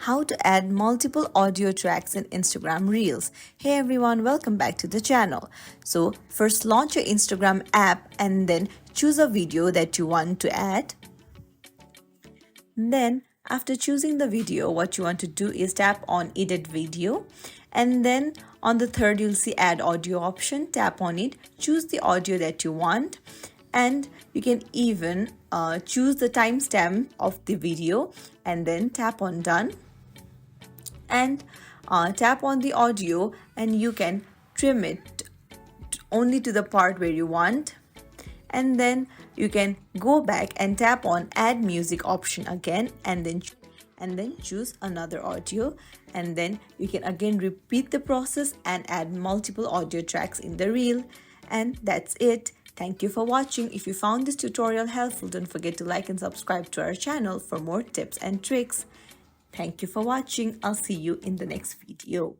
how to add multiple audio tracks in Instagram Reels. Hey everyone, welcome back to the channel. So first launch your Instagram app and then choose a video that you want to add. Then after choosing the video, what you want to do is tap on edit video, and then on the third you'll see add audio option. Tap on it, choose the audio that you want, and you can even choose the timestamp of the video and then tap on done, and tap on the audio and you can trim it only to the part where you want, and then you can go back and tap on add music option again, and then choose another audio, and then you can again repeat the process and add multiple audio tracks in the reel. And that's it. Thank you for watching. If you found this tutorial helpful, don't forget to like and subscribe to our channel for more tips and tricks. Thank you for watching. I'll see you in the next video.